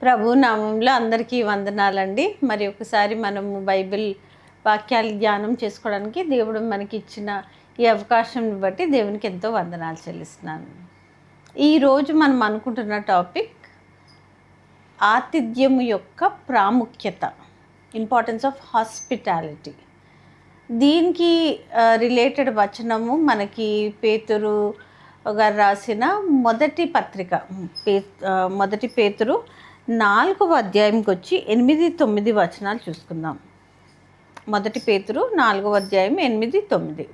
ప్రభు నామంలో అందరికీ వందనాలండి. మరి ఒకసారి మనము బైబిల్ వాక్యాలు ధ్యానం చేసుకోవడానికి దేవుడు మనకి ఇచ్చిన ఈ అవకాశం బట్టి దేవునికి ఎంతో వందనాలు చెల్లిస్తున్నాను. ఈరోజు మనం అనుకుంటున్న టాపిక్ ఆతిథ్యము యొక్క ప్రాముఖ్యత, ఇంపార్టెన్స్ ఆఫ్ హాస్పిటాలిటీ. దీనికి రిలేటెడ్ వచనము మనకి పేతురు గారు రాసిన మొదటి పత్రిక, మొదటి పేతురు 4వ అధ్యాయంకి వచ్చి 8-9 వచనాలు చూసుకుందాం. మొదటి పేతురు 4వ అధ్యాయం 8-9.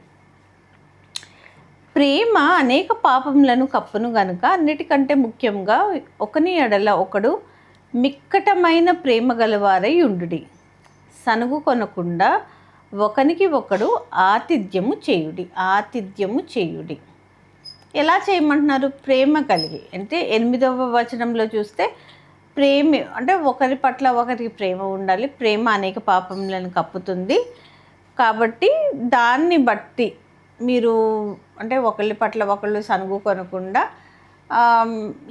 ప్రేమ అనేక పాపములను కప్పును గనుక అన్నిటికంటే ముఖ్యంగా ఒకని ఎడల ఒకడు మిక్కటమైన ప్రేమ గలవారై ఉండుడి. సనుగు కొనకుండా ఒకనికి ఒకడు ఆతిథ్యము చేయుడి. ఎలా చేయమంటున్నారు? ప్రేమ కలిగి. అంటే 8వ వచనంలో చూస్తే ప్రేమ అంటే ఒకరి పట్ల ఒకరికి ప్రేమ ఉండాలి. ప్రేమ అనేక పాపములను కప్పుతుంది. కాబట్టి దాన్ని బట్టి మీరు అంటే ఒకరి పట్ల ఒకళ్ళు సనుగు కొనకుండా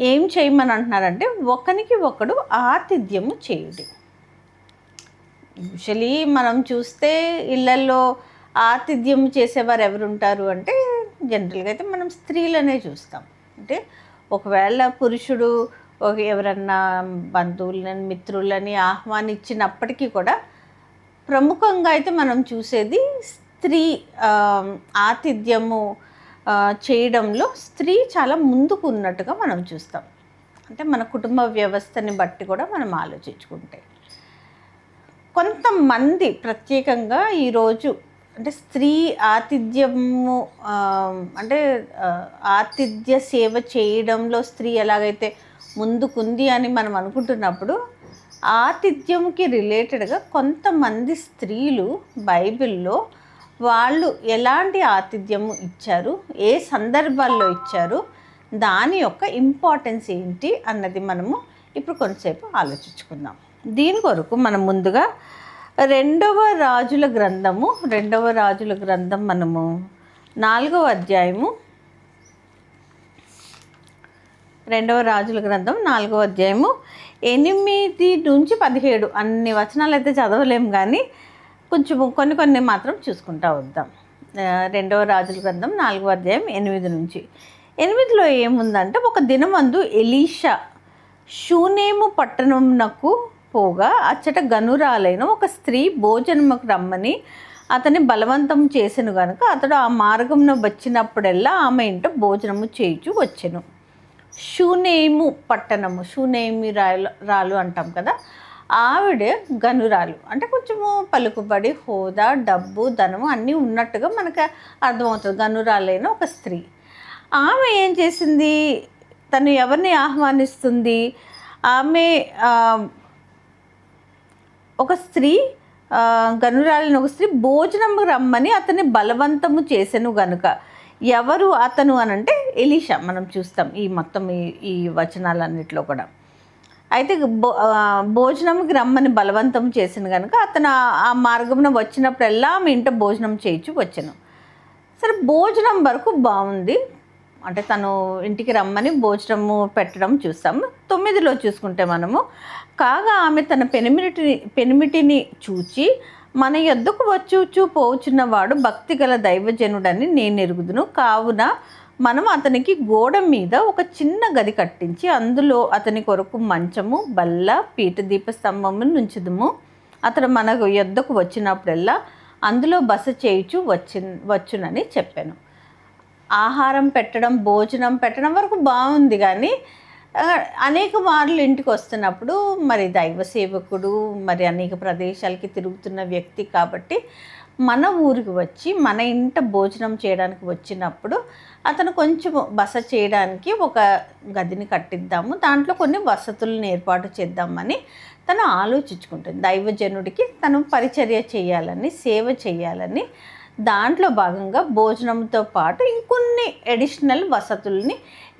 ఏం చేయమని అంటున్నారంటే ఒకరికి ఒకడు ఆతిథ్యము చేయుడి. యూజువలీ మనం చూస్తే ఇళ్ళల్లో ఆతిథ్యం చేసేవారు ఎవరుంటారు అంటే జనరల్గా అయితే మనం స్త్రీలనే చూస్తాం. అంటే ఒకవేళ పురుషుడు ఎవరన్నా బంధువులని మిత్రులని ఆహ్వానించినప్పటికీ కూడా ప్రముఖంగా అయితే మనం చూసేది స్త్రీ ఆతిథ్యము చేయడంలో స్త్రీ చాలా ముందుకు ఉన్నట్టుగా మనం చూస్తాం. అంటే మన కుటుంబ వ్యవస్థని బట్టి కూడా మనం ఆలోచించుకుంటే కొంతమంది ప్రత్యేకంగా ఈరోజు అంటే స్త్రీ ఆతిథ్యము అంటే ఆతిథ్య సేవ చేయడంలో స్త్రీ ఎలాగైతే ముందుకుంది అని మనం అనుకుంటున్నప్పుడు ఆతిథ్యంకి రిలేటెడ్గా కొంతమంది స్త్రీలు బైబిల్లో వాళ్ళు ఎలాంటి ఆతిథ్యము ఇచ్చారు, ఏ సందర్భాల్లో ఇచ్చారు, దాని యొక్క ఇంపార్టెన్స్ ఏంటి అన్నది మనము ఇప్పుడు కొంతసేపు ఆలోచించుకుందాం. దీని కొరకు మనం ముందుగా రెండవ రాజుల గ్రంథం మనము 4వ అధ్యాయము 8-17 అన్ని వచనాలు అయితే చదవలేము, కానీ కొంచెం కొన్ని మాత్రం చూసుకుంటా వద్దాం. 2వ రాజుల గ్రంథం 4వ అధ్యాయం 8-8లో ఏముందంటే, ఒక దినమందు ఎలీషా షూనేము పట్టణమునకు పోగా అచ్చట గనురాలైన ఒక స్త్రీ భోజనముకు రమ్మని అతని బలవంతం చేసెను గనుక అతడు ఆ మార్గమున వచ్చినప్పుడల్లా ఆమె ఇంట భోజనము చేయుచు వచ్చెను. షూనేము పట్టణము, షూనేమి రాలు అంటాం కదా, ఆవిడ గనురాలు అంటే కొంచెము పలుకుబడి, హోదా, డబ్బు, ధనము అన్నీ ఉన్నట్టుగా మనకు అర్థమవుతుంది. గనురాలైన ఒక స్త్రీ. ఆమె ఏం చేసింది? తను ఎవరిని ఆహ్వానిస్తుంది? ఆమె ఒక స్త్రీ, గనురాలిన ఒక స్త్రీ భోజనము రమ్మని అతన్ని బలవంతము చేసెను గనుక. ఎవరు అతను అనంటే ఎలీషా. మనం చూస్తాం ఈ మొత్తం ఈ వచనాలన్నిటిలో కూడా. అయితే భోజనంకి రమ్మని బలవంతం చేసిన కనుక అతను ఆ మార్గమున వచ్చినప్పుడల్లా ఆమె ఇంట భోజనం చేయించి వచ్చాను. సరే, భోజనం వరకు బాగుంది. అంటే తను ఇంటికి రమ్మని భోజనము పెట్టడం చూస్తాము. 9లో చూసుకుంటే మనము, కాగా ఆమె తన పెనిమిటిని చూచి, మన యొద్దకు వచ్చుచూ పోచున్నవాడు భక్తి గల దైవజనుడని నేను ఎరుగుదును. కావున మనం అతనికి గోడ మీద ఒక చిన్న గది కట్టించి అందులో అతని కొరకు మంచము, బల్ల, పీఠ, దీపస్తంభము నుంచుదుము. అతడు మన యొద్దకు వచ్చినప్పుడల్లా అందులో బస చేయుచు వచ్చునని చెప్పాను. ఆహారం పెట్టడం, భోజనం పెట్టడం వరకు బాగుంది, కానీ అనేక మార్లు ఇంటికి వస్తున్నప్పుడు మరి దైవ సేవకుడు, మరి అనేక ప్రదేశాలకి తిరుగుతున్న వ్యక్తి కాబట్టి మన ఊరికి వచ్చి మన ఇంట భోజనం చేయడానికి వచ్చినప్పుడు అతను కొంచెం బస చేయడానికి ఒక గదిని కట్టిద్దాము, దాంట్లో కొన్ని వసతులను ఏర్పాటు చేద్దామని తను ఆలోచించుకుంటుంది. దైవజనుడికి తను పరిచర్య చేయాలని, సేవ చేయాలని, దాంట్లో భాగంగా భోజనంతో పాటు ఇంకొన్ని అడిషనల్ వసతుల్ని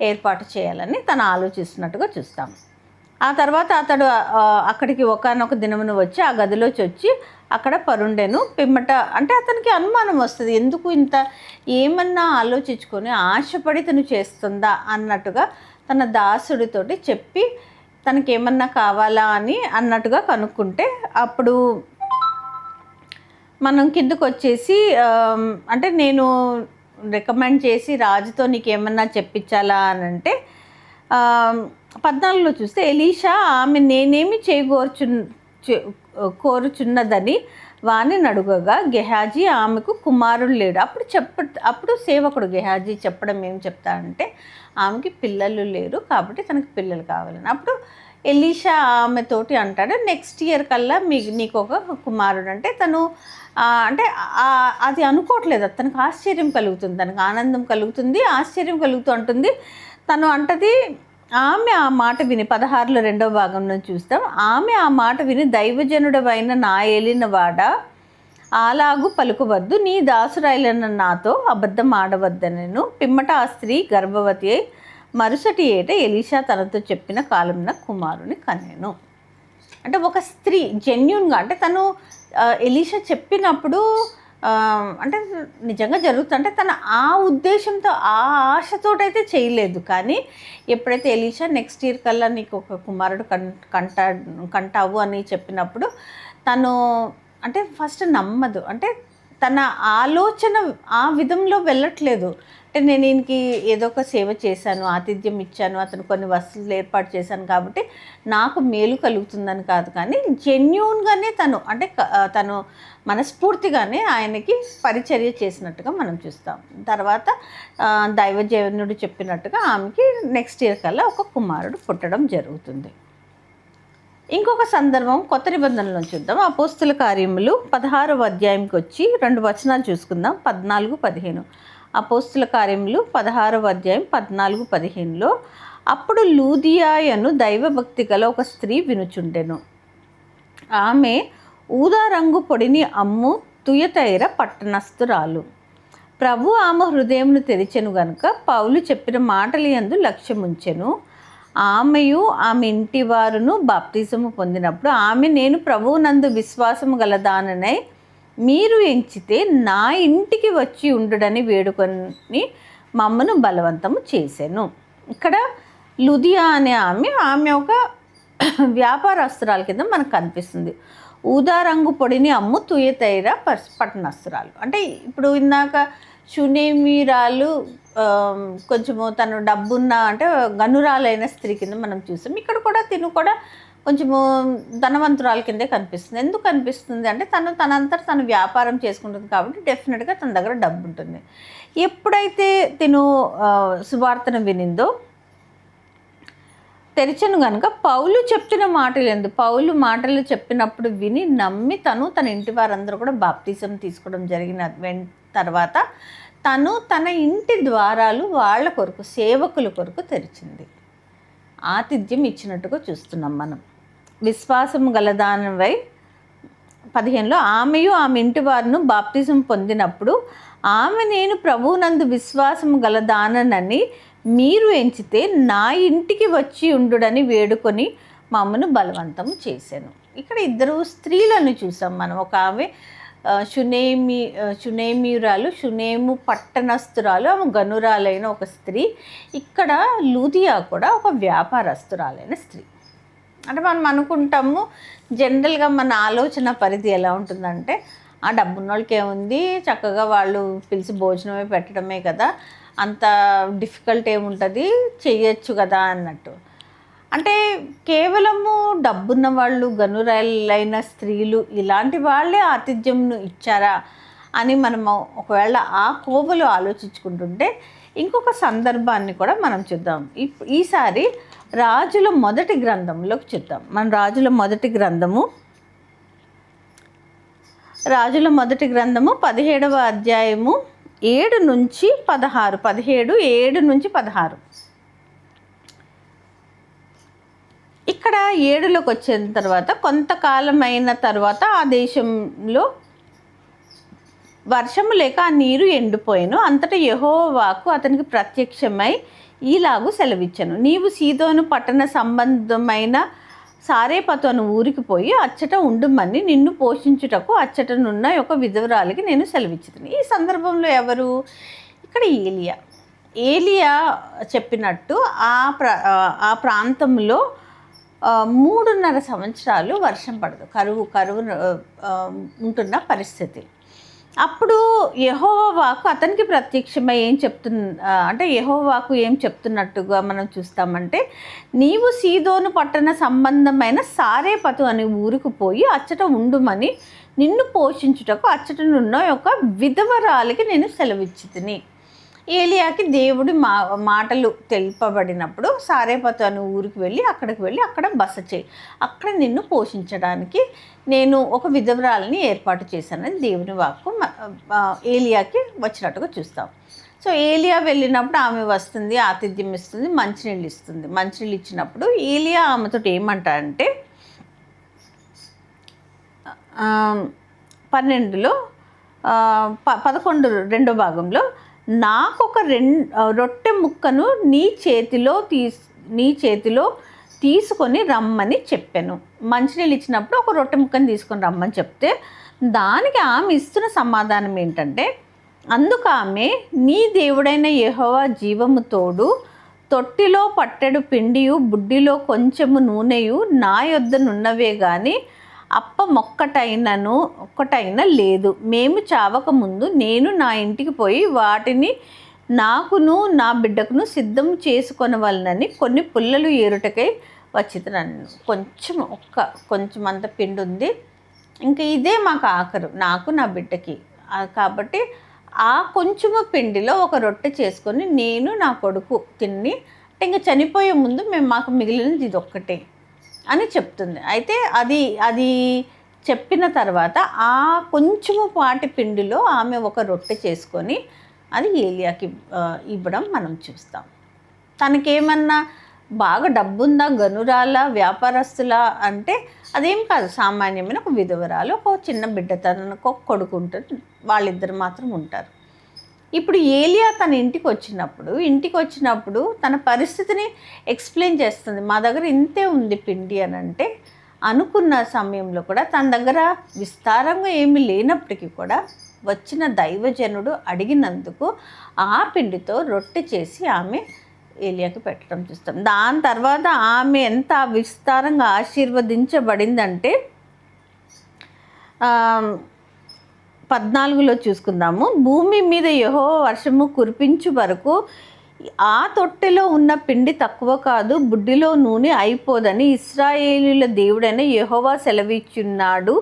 ఏర్పాటు చేయాలని తను ఆలోచిస్తున్నట్టుగా చూస్తాం. ఆ తర్వాత అతడు అక్కడికి ఒకానొక దినమును వచ్చి ఆ గదిలోకి వచ్చి అక్కడ పరుండెను. పిమ్మట అంటే అతనికి అనుమానం వస్తుంది, ఎందుకు ఇంత ఏమన్నా ఆలోచించుకొని ఆశపడి తను చేస్తుందా అన్నట్టుగా తన దాసుడితోటి చెప్పి తనకి ఏమన్నా కావాలా అని అన్నట్టుగా కనుక్కుంటే అప్పుడు మనం కిందకు వచ్చేసి అంటే నేను రికమెండ్ చేసి రాజుతో నీకు ఏమన్నా చెప్పించాలా అని అంటే 14లో చూస్తే ఎలీషా ఆమె నేనేమి కోరుచున్నదని వాణ్ణి అడుగగా గెహాజీ ఆమెకు కుమారుడు లేడు. అప్పుడు సేవకుడు గెహాజీ చెప్పడం ఏం చెప్తాడంటే ఆమెకి పిల్లలు లేరు కాబట్టి తనకి పిల్లలు కావాలని. అప్పుడు ఎలీషా ఆమెతోటి అంటాడు నెక్స్ట్ ఇయర్ కల్లా నీకు ఒక కుమారుడు. అంటే తను అంటే అది అనుకోవట్లేదు, తనకు ఆశ్చర్యం కలుగుతుంది, తనకు ఆనందం కలుగుతుంది, ఆశ్చర్యం కలుగుతూ ఉంటుంది. తను అంటది ఆమె ఆ మాట విని 16లో 2వ భాగంలో చూస్తాం. ఆమె ఆ మాట విని దైవజనుడవైన నా ఏలినవాడ అలాగు పలుకువద్దు, నీ దాసురాయిలన్న నాతో అబద్ధం ఆడవద్దనెను. పిమ్మట ఆ స్త్రీ గర్భవతి అయి మరుసటి ఏట ఎలీషా తనతో చెప్పిన కాలంన కుమారుని కనెను. అంటే ఒక స్త్రీ జెన్యూన్గా అంటే తను ఎలీషా చెప్పినప్పుడు అంటే నిజంగా జరుగుతుంది, అంటే తన ఆ ఉద్దేశంతో ఆ ఆశతోటైతే చేయలేదు. కానీ ఎప్పుడైతే ఎలీషా నెక్స్ట్ ఇయర్ కల్లా నీకు ఒక కుమారుడు కంటావు అని చెప్పినప్పుడు తను అంటే ఫస్ట్ నమ్మదు, అంటే తన ఆలోచన ఆ విధంలో వెళ్ళట్లేదు. అంటే నేను ఈయనకి ఏదో ఒక సేవ చేశాను, ఆతిథ్యం ఇచ్చాను, అతను కొన్ని వస్తువులు ఏర్పాటు చేశాను కాబట్టి నాకు మేలు కలుగుతుందని కాదు, కానీ జెన్యూన్గానే తను మనస్ఫూర్తిగానే ఆయనకి పరిచర్య చేసినట్టుగా మనం చూస్తాం. తర్వాత దైవజనుడు చెప్పినట్టుగా ఆమెకి నెక్స్ట్ ఇయర్ కల్లా ఒక కుమారుడు పుట్టడం జరుగుతుంది. ఇంకొక సందర్భం కొత్త నిబంధనలో చూద్దాం. అపోస్తుల కార్యములు 16వ అధ్యాయంకి వచ్చి 2 వచనాలు చూసుకుందాం, 14-15. అపోస్తుల కార్యములు 16వ అధ్యాయం 14-15లో అప్పుడు లూదియాయను దైవభక్తి గల ఒక స్త్రీ వినుచుండెను. ఆమె ఊదా రంగు పొడిని అమ్ము తుయతైర పట్టణస్థురాలు. ప్రభు ఆమె హృదయమును తెరిచెను గనుక పౌలు చెప్పిన మాటలు యందు లక్ష్యముంచెను. ఆమెయు ఆమె ఇంటి వారును బాప్తిజము పొందినప్పుడు ఆమె నేను ప్రభువునందు విశ్వాసము గలదాననై మీరు ఎంచితే నా ఇంటికి వచ్చి ఉండుడని వేడుకొని మమ్మను బలవంతము చేశాను. ఇక్కడ లుదియా అనే ఆమె ఒక వ్యాపారస్తురాల కింద మనకు కనిపిస్తుంది. ఊదా రంగు పొడిని అమ్ము తుయతైర పట్టణస్తురాలు. అంటే ఇప్పుడు ఇందాక షునేమీరాలు కొంచెము తను డబ్బున్న అంటే గనురాలైన స్త్రీ కింద మనం చూసాం. ఇక్కడ కూడా తిను కూడా కొంచెము ధనవంతురాల కిందే కనిపిస్తుంది. ఎందుకు కనిపిస్తుంది అంటే తను వ్యాపారం చేసుకుంటుంది కాబట్టి డెఫినెట్గా తన దగ్గర డబ్బు ఉంటుంది. ఎప్పుడైతే తిను సువార్తను వినిందో తెరిచను కనుక పౌలు చెప్పిన మాటలు పౌలు మాటలు చెప్పినప్పుడు విని నమ్మి తన ఇంటి వారందరూ కూడా బాప్తిజం తీసుకోవడం జరిగిన తర్వాత తన ఇంటి ద్వారాలు వాళ్ళ కొరకు సేవకుల కొరకు తెరిచింది. ఆతిథ్యం ఇచ్చినట్టుగా చూస్తున్నాం మనం. విశ్వాసము గలదానవై 15లో ఆమెయు ఆమె ఇంటి వారును బాప్తిజం పొందినప్పుడు ఆమె నేను ప్రభువునందు విశ్వాసము గలదానని మీరు ఎంచితే నా ఇంటికి వచ్చి ఉండుడని వేడుకొని మమ్మను బలవంతం చేశాను. ఇక్కడ 2 స్త్రీలను చూసాం మనం. ఒక ఆమె షునేమీయురాలు, షునేము పట్టణస్థురాలు, ఆమె గనురాలైన ఒక స్త్రీ. ఇక్కడ లూదియా కూడా ఒక వ్యాపారస్తురాలైన స్త్రీ. అంటే మనం అనుకుంటాము జనరల్గా మన ఆలోచన పరిధి ఎలా ఉంటుందంటే ఆ డబ్బున్న వాళ్ళకి ఏముంది, చక్కగా వాళ్ళు పిలిచి భోజనమే పెట్టడమే కదా, అంత డిఫికల్ట్ ఏముంటుంది, చెయ్యొచ్చు కదా అన్నట్టు. అంటే కేవలము డబ్బున్న వాళ్ళు, గనురాలైన స్త్రీలు ఇలాంటి వాళ్ళే ఆతిథ్యంను ఇచ్చారా అని మనము ఒకవేళ ఆ కోవలో ఆలోచించుకుంటుంటే ఇంకొక సందర్భాన్ని కూడా మనం చూద్దాం. ఈసారి రాజుల మొదటి గ్రంథంలోకి చూద్దాం. మన రాజుల మొదటి గ్రంథము 17వ అధ్యాయము 7-16. ఇక్కడ 7లోకి వచ్చిన తర్వాత కొంతకాలమైన తర్వాత ఆ దేశంలో వర్షము లేక ఆ నీరు ఎండిపోయాను. అంతటా యెహోవా వాక్కు అతనికి ప్రత్యక్షమై ఈలాగు సెలవిచ్చాను, నీవు సీదోను పట్టణ సంబంధమైన సారేపతు అను ఊరికి పోయి అచ్చట ఉండుమని నిన్ను పోషించుటకు అచ్చటనున్న ఒక విధవరాలికి నేను సెలవిచ్చాను. ఈ సందర్భంలో ఎవరు? ఇక్కడ ఏలియా చెప్పినట్టు ఆ ప్రాంతంలో 3.5 సంవత్సరాలు వర్షం పడదు, కరువు ఉంటున్న పరిస్థితి. అప్పుడు యెహోవా వాక్కు అతనికి ప్రత్యక్షమై అంటే యెహోవా వాక్కు ఏం చెప్తున్నట్టుగా మనం చూస్తామంటే, నీవు సీదోను పట్టణ సంబంధమైన సారేపతు అనే ఊరికి పోయి అచ్చట ఉండుమని నిన్ను పోషించుటకు అచ్చటనున్న ఒక విధవరాలికి నేను సెలవిచ్చితిని. ఏలియాకి దేవుడి మాటలు తెలుపబడినప్పుడు సారేపతు అనే ఊరికి వెళ్ళి అక్కడ బస చేయి, అక్కడ నిన్ను పోషించడానికి నేను ఒక విధవరాలని ఏర్పాటు చేశానని దేవుని వాక్కు ఏలియాకి వచ్చినట్టుగా చూస్తాం. సో ఏలియా వెళ్ళినప్పుడు ఆమె వస్తుంది, ఆతిథ్యం ఇస్తుంది, మంచినీళ్ళు ఇస్తుంది. మంచినీళ్ళు ఇచ్చినప్పుడు ఏలియా ఆమెతో ఏమంటాడంటే 12లో 11 రెండో భాగంలో, నాకొక రొట్టె ముక్కను నీ చేతిలో తీసుకొని రమ్మని చెప్పాను. మంచినీళ్ళు ఇచ్చినప్పుడు ఒక రొట్టె ముక్కను తీసుకొని రమ్మని చెప్తే దానికి ఆమె ఇస్తున్న సమాధానం ఏంటంటే, అందుకు ఆమె, నీ దేవుడైన యెహోవా జీవము తోడు, తొట్టిలో పట్టెడు పిండియు బుడ్డిలో కొంచెము నూనెయు నా యొద్దనున్నవే గాని ఒక్కటైనా లేదు. మేము చావక ముందు నేను నా ఇంటికి పోయి వాటిని నాకును నా బిడ్డకును సిద్ధం చేసుకొనవలనని కొన్ని పుల్లలు ఏరుటకై వచ్చినాను. కొంచెం అంత పిండి ఉంది, ఇంకా ఇదే మాకు ఆఖరు, నాకు నా బిడ్డకి. కాబట్టి ఆ కొంచెము పిండిలో ఒక రొట్టె చేసుకొని నేను నా కొడుకు తిని, అంటే ఇంకా చనిపోయే ముందు మాకు మిగిలినది ఇది ఒక్కటే అని చెప్తుంది. అయితే అది చెప్పిన తర్వాత ఆ కొంచెము పాటి పిండిలో ఆమె ఒక రొట్టె చేసుకొని అది ఏలియాకి ఇవ్వడం మనం చూస్తాం. తనకేమన్నా బాగా డబ్బుందా, గనురాల, వ్యాపారస్తులా అంటే అదేం కాదు, సామాన్యమైన ఒక విధవరాలు, ఒక చిన్న బిడ్డ, తనకు ఒక కొడుకు ఉంటుంది, వాళ్ళిద్దరు మాత్రం ఉంటారు. ఇప్పుడు ఏలియా తన ఇంటికి వచ్చినప్పుడు తన పరిస్థితిని ఎక్స్ప్లెయిన్ చేస్తుంది. మా దగ్గర ఇంతే ఉంది పిండి అని అంటే, అనుకున్న సమయంలో కూడా తన దగ్గర విస్తారంగా ఏమీ లేనప్పటికీ కూడా వచ్చిన దైవజనుడు అడిగినందుకు ఆ పిండితో రొట్టె చేసి ఆమె ఏలియాకి పెట్టడం చూస్తాం. దాని తర్వాత ఆమె ఎంత విస్తారంగా ఆశీర్వదించబడిందంటే 14లో చూసుకుందాము. భూమి మీద యెహోవా వర్షము కురిపించు వరకు ఆ తొట్టెలో ఉన్న పిండి తక్కువ కాదు, బుడ్డిలో నూనె అయిపోదని ఇశ్రాయేలీయుల దేవుడైన యెహోవా సెలవిచ్చున్నాడు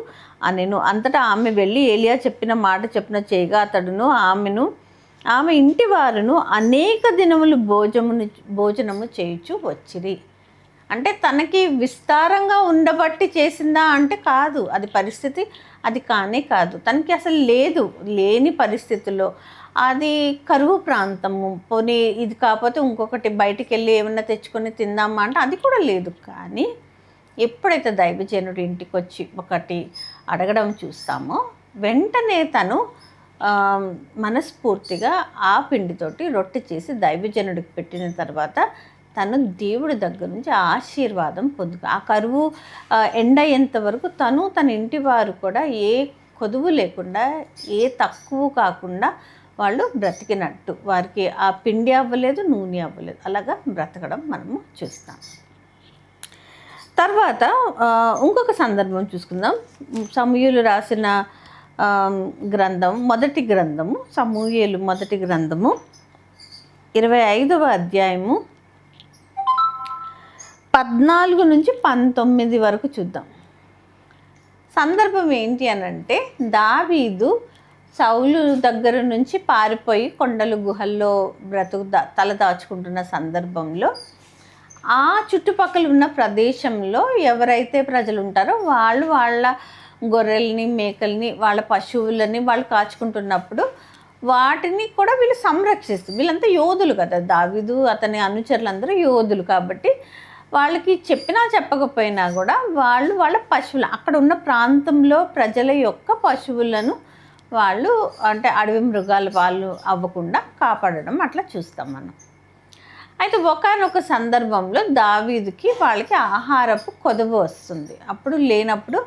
అనెను. అంతటా ఆమె వెళ్ళి ఏలియా చెప్పిన మాట చొప్పున చేయగా అతడును ఆమె ఇంటి వారును అనేక దినములు భోజనము చేయుచు వచ్చిరి. అంటే తనకి విస్తారంగా ఉండబట్టి చేసిందా అంటే కాదు, అది పరిస్థితి అది కానే కాదు. తనకి అసలు లేని పరిస్థితుల్లో, అది కరువు ప్రాంతము, పోనీ ఇది కాకపోతే ఇంకొకటి బయటికి వెళ్ళి ఏమన్నా తెచ్చుకొని తిందామా అంటే అది కూడా లేదు. కానీ ఎప్పుడైతే దైవజనుడు ఇంటికి వచ్చి ఒకటి అడగడం చూస్తామో వెంటనే తను మనస్ఫూర్తిగా ఆ పిండితోటి రొట్టె చేసి దైవజనుడికి పెట్టిన తర్వాత తను దేవుడి దగ్గర నుంచి ఆశీర్వాదం ఆ కరువు ఎండ్ అయ్యేంత వరకు తన ఇంటి వారు కూడా ఏ కొదువు లేకుండా, ఏ తక్కువ కాకుండా వాళ్ళు బ్రతికినట్టు, వారికి ఆ పిండి అవ్వలేదు, నూనె అవ్వలేదు, అలాగా బ్రతకడం మనము చూస్తాం. తర్వాత ఇంకొక సందర్భం చూసుకుందాం. సమూయేలు రాసిన సమూయేలు మొదటి గ్రంథము 25వ అధ్యాయము 14 నుంచి 19 వరకు చూద్దాం. సందర్భం ఏంటి అనంటే, దావీదు సౌలు దగ్గర నుంచి పారిపోయి కొండలు గుహల్లో తల దాచుకుంటున్న సందర్భంలో ఆ చుట్టుపక్కల ఉన్న ప్రదేశంలో ఎవరైతే ప్రజలు ఉంటారో వాళ్ళు వాళ్ళ గొర్రెల్ని, మేకల్ని, వాళ్ళ పశువులని వాళ్ళు కాచుకుంటున్నప్పుడు వాటిని కూడా వీళ్ళు సంరక్షిస్తారు. వీళ్ళంతా యోధులు కదా, దావీదు అతని అనుచరులందరూ యోధులు కాబట్టి వాళ్ళకి చెప్పినా చెప్పకపోయినా కూడా వాళ్ళ పశువులు, అక్కడ ఉన్న ప్రాంతంలో ప్రజల యొక్క పశువులను వాళ్ళు, అంటే అడవి మృగాలు వాళ్ళు అవ్వకుండా కాపాడడం అట్లా చూస్తాం మనం. అయితే ఒకానొక సందర్భంలో దావీదుకి వాళ్ళకి ఆహారపు కొదవ వస్తుంది. అప్పుడు లేనప్పుడు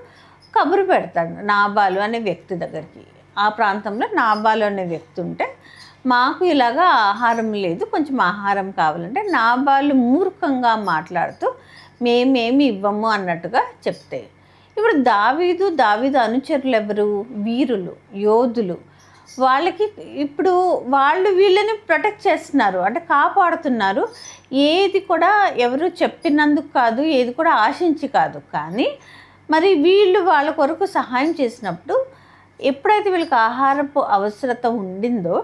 కబురు పెడతాడు నాబాలు అనే వ్యక్తి దగ్గరికి. ఆ ప్రాంతంలో నాబాలు అనే వ్యక్తి ఉంటే, మాకు ఇలాగా ఆహారం లేదు, కొంచెం ఆహారం కావాలంటే నాబాలు మూర్ఖంగా మాట్లాడుతూ మేమేమి ఇవ్వము అన్నట్టుగా చెప్తే, ఇప్పుడు దావీదు అనుచరులు ఎవరు? వీరులు, యోధులు. వాళ్ళకి ఇప్పుడు వాళ్ళు వీళ్ళని ప్రొటెక్ట్ చేస్తున్నారు, అంటే కాపాడుతున్నారు. ఏది కూడా ఎవరు చెప్పినందుకు కాదు, ఏది కూడా ఆశించి కాదు. కానీ మరి వీళ్ళు వాళ్ళ కొరకు సహాయం చేసినప్పుడు ఎప్పుడైతే వీళ్ళకి ఆహారపు అవసరత ఉండిందో,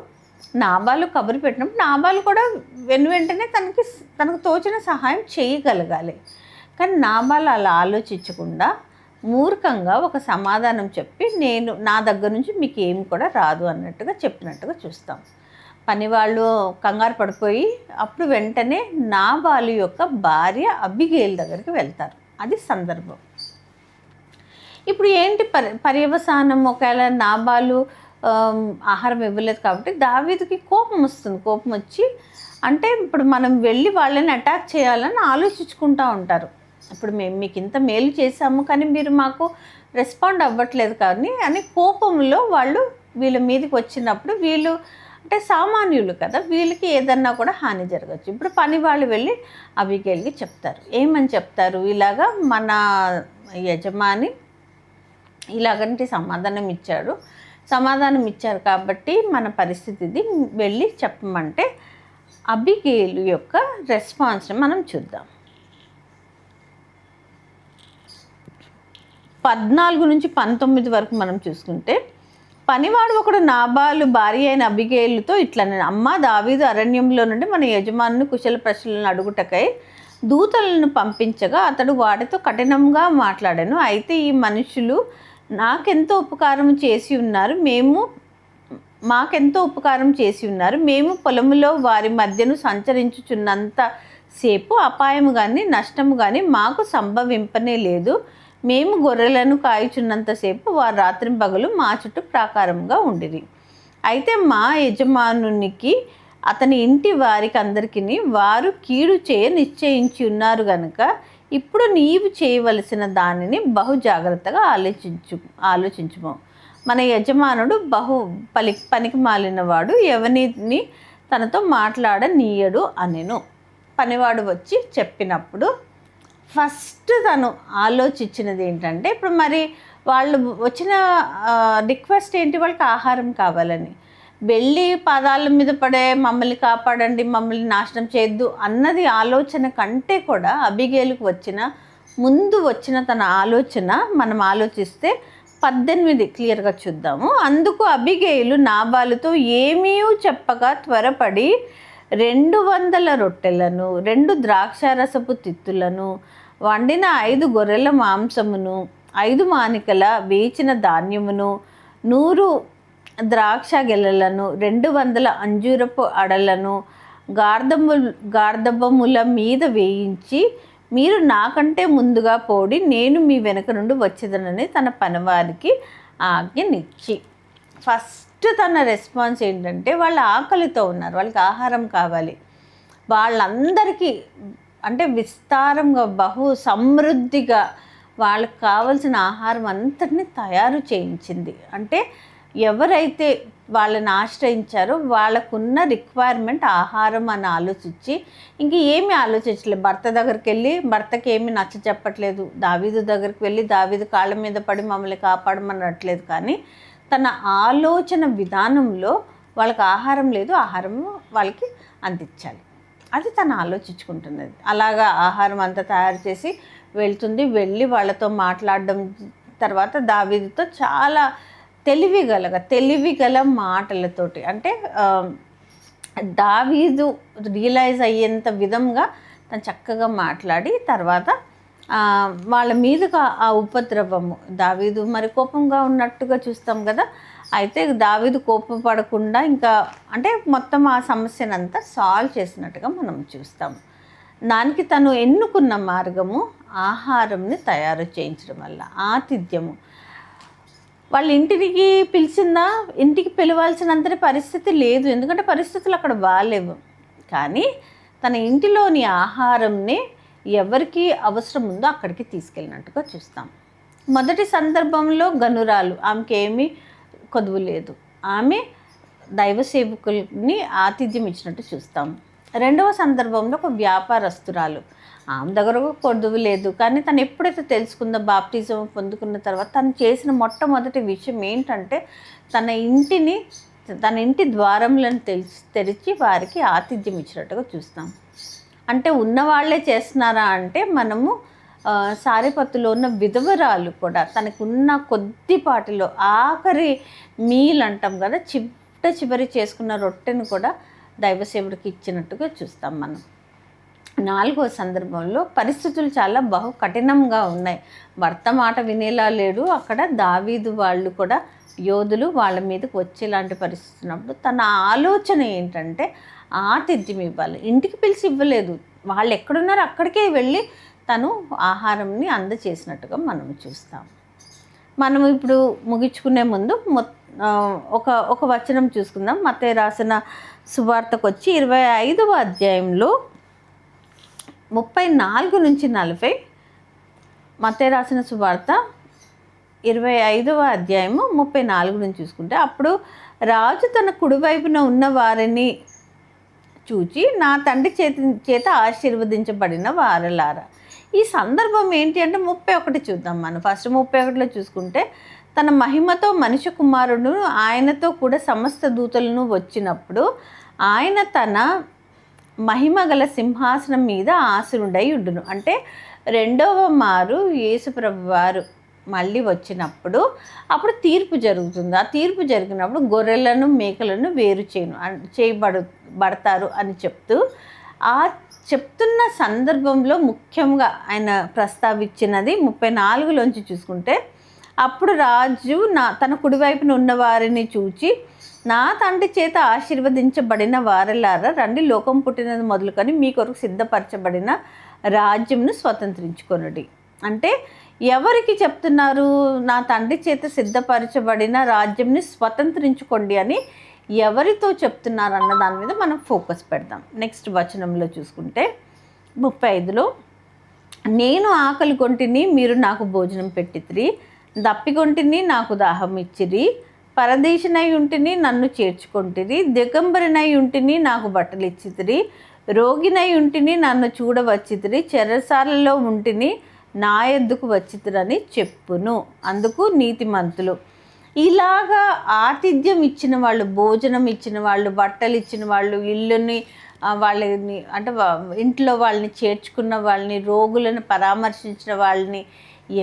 నాబాలు కబురు పెట్టినప్పుడు నాబాలు కూడా వెంటనే తనకు తోచిన సహాయం చేయగలగాలి. కానీ నాబాలు అలా ఆలోచించకుండా మూర్ఖంగా ఒక సమాధానం చెప్పి, నా దగ్గర నుంచి మీకు ఏమి కూడా రాదు అన్నట్టుగా చెప్పినట్టుగా చూస్తాం. పనివాళ్ళు కంగారు పడిపోయి అప్పుడు వెంటనే నాబాలు యొక్క భార్య అబిగేల్ దగ్గరికి వెళ్తారు. అది సందర్భం. ఇప్పుడు ఏంటి పర్యవసానం? ఒకవేళ నాబాలు ఆహారం ఇవ్వలేదు కాబట్టి దావీదుకి కోపం వస్తుంది. కోపం వచ్చి, అంటే ఇప్పుడు మనం వెళ్ళి వాళ్ళని అటాక్ చేయాలని ఆలోచించుకుంటూ ఉంటారు. ఇప్పుడు మేము మీకు ఇంత మేలు చేశాము కానీ మీరు మాకు రెస్పాండ్ అవ్వట్లేదు కానీ అని కోపంలో వాళ్ళు వీళ్ళ మీదకి వచ్చినప్పుడు, వీళ్ళు అంటే సామాన్యులు కదా, వీళ్ళకి ఏదన్నా కూడా హాని జరగచ్చు. ఇప్పుడు పని వాళ్ళు వెళ్ళి అబిగేల్కి చెప్తారు. ఏమని చెప్తారు? ఇలాగా మన యజమాని ఇలాగంటే సమాధానం ఇచ్చారు కాబట్టి మన పరిస్థితి ఇది, వెళ్ళి చెప్పమంటే అబిగేలు యొక్క రెస్పాన్స్ని మనం చూద్దాం. 14 నుంచి 19 వరకు మనం చూసుకుంటే, పనివాడు ఒకడు నాబాలు భార్య అయిన అబిగేలుతో ఇట్లా, అమ్మ దావీదు అరణ్యంలో నుండి మన యజమానుని కుశల ప్రశ్నలను అడుగుటకై దూతలను పంపించగా అతడు వాటితో కఠినంగా మాట్లాడాను. అయితే ఈ మనుషులు మాకెంతో ఉపకారం చేసి ఉన్నారు. మేము పొలములో వారి మధ్యను సంచరించుచున్నంత సేపు అపాయము కానీ నష్టము కానీ మాకు సంభవింపనే లేదు. మేము గొర్రెలను కాయుచున్నంతసేపు వారు రాత్రింపగలు మా చుట్టూ ప్రాకారంగా ఉండిరి. అయితే మా యజమానునికి అతని ఇంటి వారికి అందరికీ వారు కీడు చేయ నిశ్చయించి ఉన్నారు గనుక ఇప్పుడు నీవు చేయవలసిన దానిని బహు జాగ్రత్తగా ఆలోచించుము. మన యజమానుడు పనికి మాలినవాడు, ఎవరిని తనతో మాట్లాడనీయడు అనెను. పనివాడు వచ్చి చెప్పినప్పుడు ఫస్ట్ తను ఆలోచించినది ఏంటంటే, ఇప్పుడు మరి వాళ్ళు వచ్చిన రిక్వెస్ట్ ఏంటి? వాళ్ళకి ఆహారం కావాలని. వెళ్ళి పాదాల మీద పడే మమ్మల్ని కాపాడండి, మమ్మల్ని నాశనం చేయొద్దు అన్నది ఆలోచన కంటే కూడా అబిగేలుకు ముందు వచ్చిన తన ఆలోచన మనం ఆలోచిస్తే 18 క్లియర్గా చూద్దాము. అందుకు అబిగేలు నాబాలుతో ఏమీ చెప్పగా త్వరపడి 200 రొట్టెలను, 2 ద్రాక్షారసపు తిత్తులను, వండిన 5 గొర్రెల మాంసమును, 5 మానికల వేచిన ధాన్యమును, 100 ద్రాక్ష గెలలను, 200 అంజూరపు అడలను గార్ధబముల మీద వేయించి, మీరు నాకంటే ముందుగా పోడి నేను మీ వెనక నుండి వచ్చేదనని తన పనివారికి ఆజ్ఞనిచ్చి. ఫస్ట్ తన రెస్పాన్స్ ఏంటంటే, వాళ్ళ ఆకలితో ఉన్నారు, వాళ్ళకి ఆహారం కావాలి. వాళ్ళందరికీ అంటే విస్తారంగా బహు సమృద్ధిగా వాళ్ళకి కావాల్సిన ఆహారం అంతటిని తయారు చేయించింది. అంటే ఎవరైతే వాళ్ళని ఆశ్రయించారో వాళ్ళకున్న రిక్వైర్మెంట్ ఆహారం అని ఆలోచించి, ఇంక ఏమీ ఆలోచించలేదు. భర్త దగ్గరికి వెళ్ళి భర్తకి ఏమీ నచ్చ చెప్పట్లేదు, దావీదు దగ్గరికి వెళ్ళి దావీదు కాళ్ళ మీద పడి మమ్మల్ని కాపాడమనట్లేదు. కానీ తన ఆలోచన విధానంలో వాళ్ళకి ఆహారం లేదు, ఆహారము వాళ్ళకి అందించాలి, అది తను ఆలోచించుకుంటున్నది. అలాగా ఆహారం అంతా తయారు చేసి వెళ్తుంది. వెళ్ళి వాళ్ళతో మాట్లాడడం తర్వాత దావీదుతో చాలా తెలివిగల మాటలతోటి, అంటే దావీదు రియలైజ్ అయ్యేంత విధంగా తను చక్కగా మాట్లాడి తర్వాత వాళ్ళ మీదుగా ఆ ఉపద్రవము, దావీదు మరి కోపంగా ఉన్నట్టుగా చూస్తాం కదా. అయితే దావీదు కోపపడకుండా ఇంకా అంటే మొత్తం ఆ సమస్యనంతా సాల్వ్ చేసినట్టుగా మనం చూస్తాం. దానికి తను ఎన్నుకున్న మార్గము ఆహారంని తయారు చేయించడం వల్ల, ఆతిథ్యము. వాళ్ళ ఇంటికి పిలిచిందా, ఇంటికి పిలవాల్సినంత పరిస్థితి లేదు, ఎందుకంటే పరిస్థితులు అక్కడ బాగాలేవు. కానీ తన ఇంటిలోని ఆహారంని ఎవరికి అవసరం ఉందో అక్కడికి తీసుకెళ్ళినట్టుగా చూస్తాం. మొదటి సందర్భంలో గనురాలు, ఆమెకి ఏమీ కొదువు లేదు, ఆమె దైవ సేవకుల్ని ఆతిథ్యం ఇచ్చినట్టు చూస్తాం. రెండవ సందర్భంలో ఒక వ్యాపారస్తురాలు, ఆమె దగ్గర కొదువు లేదు. కానీ తను ఎప్పుడైతే తెలుసుకుందో బాప్టిజం పొందుకున్న తర్వాత తను చేసిన మొట్టమొదటి విషయం ఏంటంటే తన ఇంటి ద్వారములను తెరిచి వారికి ఆతిథ్యం ఇచ్చినట్టుగా చూస్తాం. అంటే ఉన్నవాళ్లే చేస్తున్నారా అంటే మనము సారెపత్తులో ఉన్న విధవరాలు కూడా తనకున్న కొద్దిపాటిలో ఆఖరి మీల్ అంటాం కదా, చివరి చేసుకున్న రొట్టెను కూడా దైవసేవుడికి ఇచ్చినట్టుగా చూస్తాం మనం. 4వ సందర్భంలో పరిస్థితులు చాలా బహు కఠినంగా ఉన్నాయి. భర్త మాట వినేలా లేడు. అక్కడ దావీదు వాళ్ళు కూడా యోధులు వాళ్ళ మీదకి వచ్చేలాంటి పరిస్థితి ఉన్నప్పుడు తన ఆలోచన ఏంటంటే ఆతిథ్యం ఇవ్వాలి. ఇంటికి పిలిచి ఇవ్వలేదు, వాళ్ళు ఎక్కడున్నారో అక్కడికే వెళ్ళి తను ఆహారంని అందచేసినట్టుగా మనం చూస్తాం. మనం ఇప్పుడు ముగించుకునే ముందు ఒక వచనం చూసుకుందాం. మత్తయి రాసిన సువార్తకు వచ్చి 25వ అధ్యాయంలో 34 నుంచి 40. మత్తయి రాసిన సువార్త 25వ అధ్యాయము 34 నుంచి చూసుకుంటే, అప్పుడు రాజు తన కుడివైపున ఉన్న వారిని చూచి, నా తండ్రి చేత ఆశీర్వదించబడిన వారలారా. ఈ సందర్భం ఏంటి అంటే 31 చూద్దాం మనం. ఫస్ట్ 31లో చూసుకుంటే, తన మహిమతో మనిషి కుమారుడు ఆయనతో కూడా సమస్త దూతలను వచ్చినప్పుడు ఆయన తన మహిమ గల సింహాసనం మీద ఆసీనుడై ఉండును. అంటే రెండవ మారు యేసుప్రభు వారు మళ్ళీ వచ్చినప్పుడు అప్పుడు తీర్పు జరుగుతుంది. ఆ తీర్పు జరిగినప్పుడు గొర్రెలను మేకలను వేరు చేయబడతారు అని చెప్తూ ఆ చెప్తున్న సందర్భంలో ముఖ్యంగా ఆయన ప్రస్తావించినది 34లోంచి చూసుకుంటే, అప్పుడు రాజు తన కుడివైపున ఉన్న వారిని చూచి, నా తండ్రి చేత ఆశీర్వదించబడిన వారలారా రండి, లోకం పుట్టినది మొదలుకొని మీ కొరకు సిద్ధపరచబడిన రాజ్యంను స్వతంత్రించుకొనుడి. అంటే ఎవరికి చెప్తున్నారు? నా తండ్రి చేత సిద్ధపరచబడిన రాజ్యంని స్వతంత్రించుకోండి అని ఎవరితో చెప్తున్నారు అన్న దాని మీద మనం ఫోకస్ పెడదాం. నెక్స్ట్ వచనంలో చూసుకుంటే 35లో, నేను ఆకలి కొంటిని, మీరు నాకు భోజనం పెట్టితిరి, దప్పికొంటిని, నాకు దాహం ఇచ్చిరి, పరదేశినై ఉంటిని, నన్ను చేర్చుకొంటిరి, దిగంబరినై ఉంటిని, నాకు బట్టలు ఇచ్చితిరి, రోగినై ఉంటిని, నన్ను చూడవచ్చితిరి, చెరసాలలో ఉంటిని, నా ఎద్దుకు వచ్చితిరని చెప్పును. అందుకు నీతిమంతులు. ఇలాగా ఆతిథ్యం ఇచ్చిన వాళ్ళు, భోజనం ఇచ్చిన వాళ్ళు, బట్టలు ఇచ్చిన వాళ్ళు, ఇల్లుని వాళ్ళని అంటే ఇంట్లో వాళ్ళని చేర్చుకున్న వాళ్ళని, రోగులను పరామర్శించిన వాళ్ళని,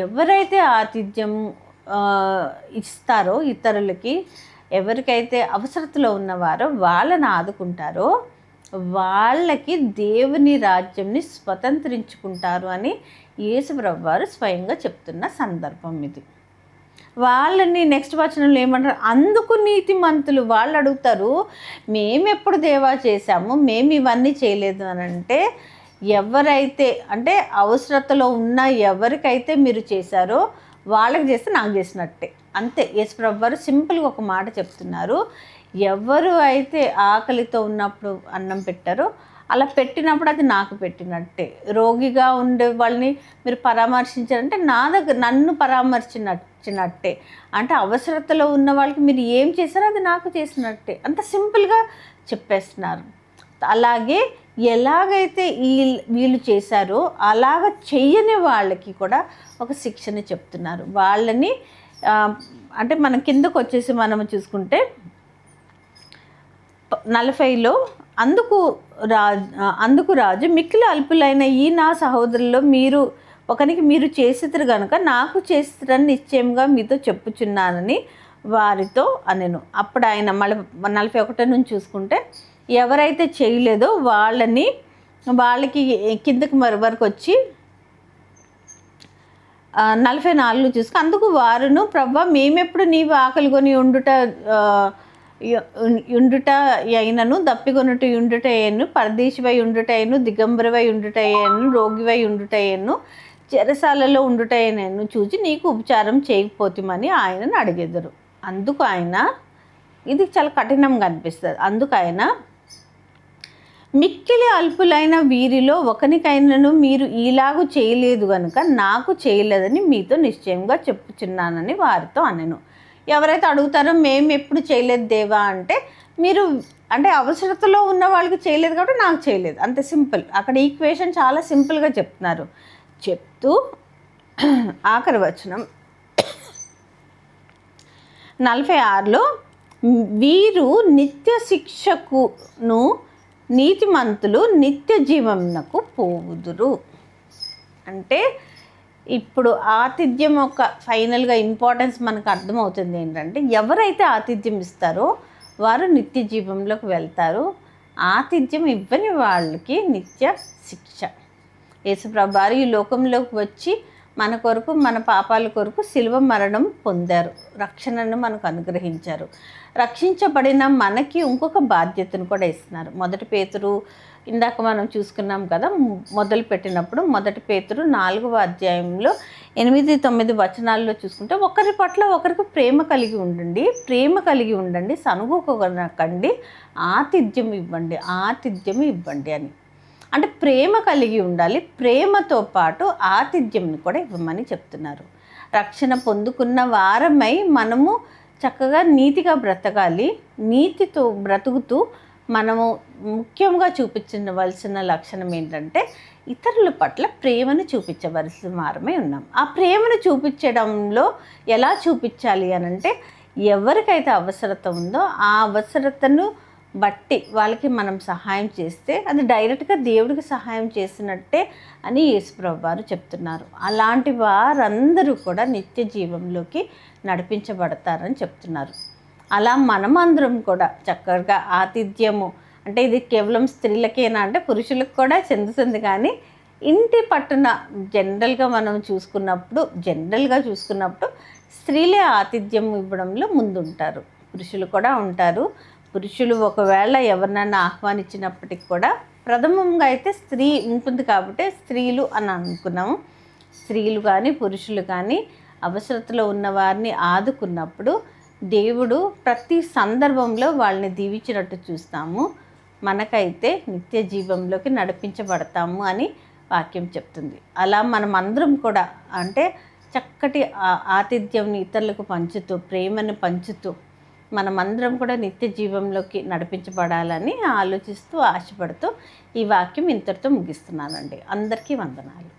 ఎవరైతే ఆతిథ్యం ఇస్తారో ఇతరులకి, ఎవరికైతే అవసరతలో ఉన్నవారో వాళ్ళని ఆదుకుంటారో వాళ్ళకి దేవుని రాజ్యంని స్వతంత్రించుకుంటారు అని యేసుప్రభు వారు స్వయంగా చెప్తున్న సందర్భం ఇది. వాళ్ళని నెక్స్ట్ వచనంలో ఏమంటారు? అందుకు నీతిమంతులు. వాళ్ళు అడుగుతారు, మేమెప్పుడు దేవా చేశాము, మేము ఇవన్నీ చేయలేదు అని అంటే, ఎవరైతే అంటే అవసరతలో ఉన్న ఎవరికైతే మీరు చేశారో వాళ్ళకి చేస్తే నాకు చేసినట్టే. అంతే. యేసుప్రభు వారు సింపుల్గా ఒక మాట చెప్తున్నారు. ఎవరు అయితే ఆకలితో ఉన్నప్పుడు అన్నం పెట్టారో అలా పెట్టినప్పుడు అది నాకు పెట్టినట్టే. రోగిగా ఉండే వాళ్ళని మీరు పరామర్శించారంటే నన్ను పరామర్శించినట్టే. అంటే అవసరతలో ఉన్న వాళ్ళకి మీరు ఏం చేశారో అది నాకు చేసినట్టే. అంత సింపుల్గా చెప్పేస్తున్నారు. అలాగే ఎలాగైతే వీళ్ళు చేశారో అలాగ చెయ్యని వాళ్ళకి కూడా ఒక శిక్షణ చెప్తున్నారు. వాళ్ళని అంటే మన కిందకు వచ్చేసి మనం చూసుకుంటే 40లో, అందుకు రాజు మిక్కిలి అల్పులైన ఈ నా సహోదరుల్లో ఒకరికి మీరు చేసిద్దరు కనుక నాకు చేసిద్దరని నిశ్చయంగా మీతో చెప్పుచున్నానని వారితో అనెను. అప్పుడు ఆయన మళ్ళీ 41 నుంచి చూసుకుంటే, ఎవరైతే చేయలేదో వాళ్ళకి కిందకి వరకు వచ్చి 44 చూసుకు, అందుకు వారును, ప్రభువా మేమెప్పుడు నీవు ఆకలి కొని ఉండుట అయినను, దప్పికొనుట ఉండుట అయ్యను, పరదేశివై ఉండుట అయ్యను, దిగంబరవై ఉండుట అయ్యను, రోగివై ఉండుట అయ్యను, చెరసాలలో ఉండుట అయ్యను చూచి నీకు ఉపచారం చేయకపోతామని ఆయనను అడిగెదరు. అందుకు ఆయన, ఇది చాలా కఠినంగా అనిపిస్తుంది, అందుకు ఆయన, మిక్కిలి అల్పులైన వీరిలో ఒకనికైనను మీరు ఈలాగు చేయలేదు కనుక నాకు చేయలేదని మీతో నిశ్చయంగా చెప్పుచున్నానని వారితో అనెను. ఎవరైతే అడుగుతారో మేము ఎప్పుడు చేయలేదు దేవా అంటే, మీరు అంటే అవసరతలో ఉన్న వాళ్ళకి చేయలేదు కాబట్టి నాకు చేయలేదు, అంతే సింపుల్. అక్కడ ఈక్వేషన్ చాలా సింపుల్గా చెప్తున్నారు. చెప్తూ ఆఖరి వచనం 46లో వీరు నిత్య శిక్షకును నీతిమంతులు నిత్య జీవమునకు పోవుదురు. అంటే ఇప్పుడు ఆతిథ్యం ఒక ఫైనల్గా ఇంపార్టెన్స్ మనకు అర్థమవుతుంది ఏంటంటే, ఎవరైతే ఆతిథ్యం ఇస్తారో వారు నిత్య జీవంలోకి వెళ్తారు. ఆతిథ్యం ఇవ్వని వాళ్ళకి నిత్య శిక్ష. యేసుప్రభు వారు ఈ లోకంలోకి వచ్చి మన కొరకు, మన పాపాల కొరకు శిలువ మరణం పొందారు, రక్షణను మనకు అనుగ్రహించారు. రక్షించబడిన మనకి ఇంకొక బాధ్యతను కూడా ఇస్తున్నారు. మొదటి పేతురు ఇందాక మనం చూసుకున్నాం కదా, మొదలు పెట్టినప్పుడు మొదటి పేతురు 4వ అధ్యాయంలో 8-9 వచనాల్లో చూసుకుంటే, ఒకరి పట్ల ఒకరికి ప్రేమ కలిగి ఉండండి, సనుగుకోకండి, ఆతిథ్యం ఇవ్వండి అని. అంటే ప్రేమ కలిగి ఉండాలి, ప్రేమతో పాటు ఆతిథ్యంని కూడా ఇవ్వమని చెప్తున్నారు. రక్షణ పొందుకున్న వారమై మనము చక్కగా నీతిగా బ్రతకాలి. నీతితో బ్రతుకుతూ మనము ముఖ్యంగా చూపించవలసిన లక్షణం ఏంటంటే, ఇతరుల పట్ల ప్రేమను చూపించవలసిన వారమై ఉన్నాం. ఆ ప్రేమను చూపించడంలో ఎలా చూపించాలి అనంటే, ఎవరికైతే అవసరత ఉందో ఆ అవసరతను బట్టి వాళ్ళకి మనం సహాయం చేస్తే అది డైరెక్ట్గా దేవుడికి సహాయం చేసినట్టే అని యేసుప్రభు వారు చెప్తున్నారు. అలాంటి వారందరూ కూడా నిత్య జీవంలోకి నడిపించబడతారని చెప్తున్నారు. అలా మనమందరం కూడా చక్కగా ఆతిథ్యము, అంటే ఇది కేవలం స్త్రీలకేనా అంటే పురుషులకు కూడా చెందుతుంది. కానీ ఇంటి పట్టున జనరల్గా చూసుకున్నప్పుడు స్త్రీలే ఆతిథ్యం ఇవ్వడంలో ముందుంటారు, పురుషులు కూడా ఉంటారు. పురుషులు ఒకవేళ ఎవరినైనా ఆహ్వానించినప్పటికి కూడా ప్రథమంగా అయితే స్త్రీ ఉంటుంది కాబట్టి స్త్రీలు అని అనుకున్నాము. స్త్రీలు కానీ పురుషులు కానీ అవసరతలో ఉన్న వారిని ఆదుకున్నప్పుడు దేవుడు ప్రతి సందర్భంలో వాళ్ళని దీవించినట్టు చూస్తాము. మనకైతే నిత్య జీవంలోకి నడిపించబడతాము అని వాక్యం చెప్తుంది. అలా మనం అందరం కూడా అంటే చక్కటి ఆతిథ్యం ఇతరులకు పంచుతూ, ప్రేమను పంచుతూ మనమందరం కూడా నిత్య జీవంలోకి నడిపించబడాలని ఆలోచిస్తూ, ఆశపడుతూ ఈ వాక్యం ఇంతటితో ముగిస్తున్నానండి. అందరికీ వందనాలు.